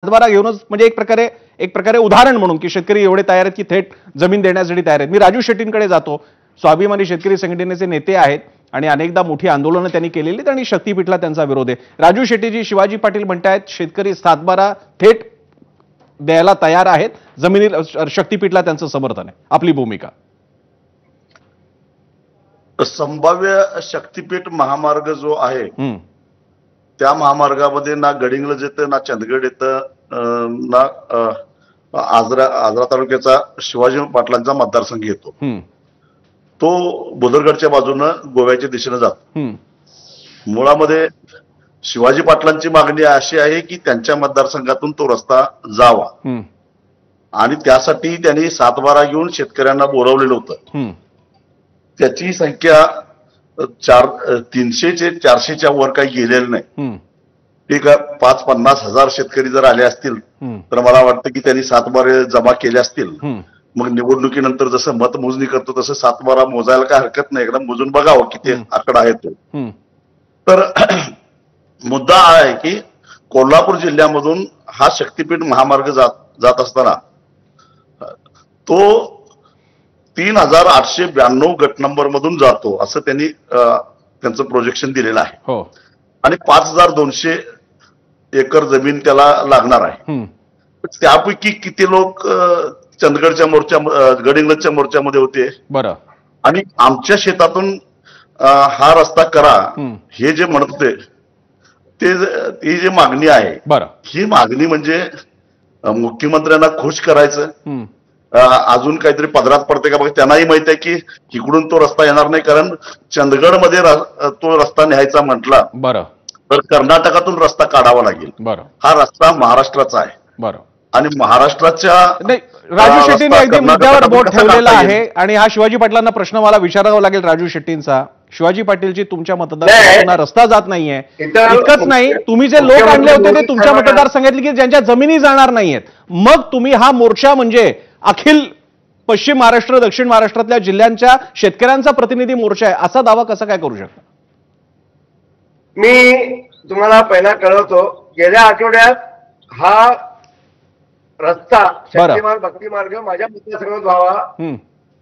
सातबारा घेऊनच म्हणजे एक प्रकारे उदाहरण म्हणून की शेतकरी एवढे तयार आहेत की थेट जमीन देण्यासाठी तयार आहेत. मी राजू शेट्टींकडे जातो. स्वाभिमानी शेतकरी संघटनेचे नेते आहेत आणि अनेकदा मोठी आंदोलनं त्यांनी केलेली आहेत आणि शक्तीपीठला त्यांचा विरोध आहे. राजू शेट्टीजी, शिवाजी पाटील म्हणतायत शेतकरी सातबारा थेट द्यायला तयार आहेत, जमिनीला शक्तीपीठला त्यांचं समर्थन आहे. आपली भूमिका? संभाव्य शक्तीपीठ महामार्ग जो आहे त्या महामार्गामध्ये ना गडिंग्लज येतं, ना चंदगड येतं, ना आजरा तालुक्याचा शिवाजी पाटलांचा मतदारसंघ येतो. तो बोदरगडच्या बाजूनं गोव्याच्या दिशेनं जातो. मुळामध्ये शिवाजी पाटलांची मागणी अशी आहे की त्यांच्या मतदारसंघातून तो रस्ता जावा आणि त्यासाठी त्यांनी सातबारा घेऊन शेतकऱ्यांना बोलावलेलं होतं. त्याची संख्या 300 ते 400च्या वर काही गेलेलं नाही. ठीक आहे, 5-50 हजार शेतकरी जर आले असतील तर मला वाटतं की त्यांनी सातबारे जमा केले असतील. मग निवडणुकीनंतर जसं मतमोजणी करतो तसं सातबारा मोजायला काय हरकत नाही, एकदा मोजून बघावं किती आकडा आहे तो. तर मुद्दा हा आहे की कोल्हापूर जिल्ह्यामधून हा शक्तीपीठ महामार्ग जात असताना तो 3892 गट नंबर मधून जातो असं त्यांनी त्यांचं प्रोजेक्शन दिलेलं आहे. आणि 5200 एकर जमीन त्याला लागणार आहे. त्यापैकी किती लोक चंदगडच्या मोर्चा, गडिंग्लजच्या मोर्चामध्ये होते बरं, आणि आमच्या शेतातून हा रस्ता करा हे जे म्हणत होते ती जी मागणी आहे बरं, ही मागणी म्हणजे मुख्यमंत्र्यांना खुश करायचं, अजून काहीतरी पदरात पडते का बघ. त्यांनाही माहित आहे की इकडून तो रस्ता येणार नाही, कारण चंदगडमध्ये तो रस्ता न्यायचा म्हटला बरं तर कर्नाटकातून रस्ता काढावा लागेल. बरं, हा रस्ता महाराष्ट्राचा आहे. बरं, आणि महाराष्ट्राच्या राजू शेट्टींनी अगदी मुद्द्यावर बोट ठेवलेला आहे आणि हा शिवाजी पाटलांना प्रश्न मला विचारावा लागेल राजू शेट्टींचा. शिवाजी पाटीलची तुमच्या मतदारसंघातून रस्ता जात नाहीये. इतकंच नाही, तुम्ही जे लोक आणले होते ते तुमच्या मतदारसंघातले की ज्यांच्या जमिनी जाणार नाहीयेत, मग तुम्ही हा मोर्चा म्हणजे अखिल पश्चिम महाराष्ट्र, दक्षिण महाराष्ट्रातल्या जिल्ह्यांच्या शेतकऱ्यांचा प्रतिनिधी मोर्चा आहे असा दावा कसा काय करू शकता? मी तुम्हाला पहिला कळवतो, गेल्या आठवड्यात हा रस्ता शक्तिमार्ग भक्ती मार्ग माझ्या मतदारसंघात व्हावा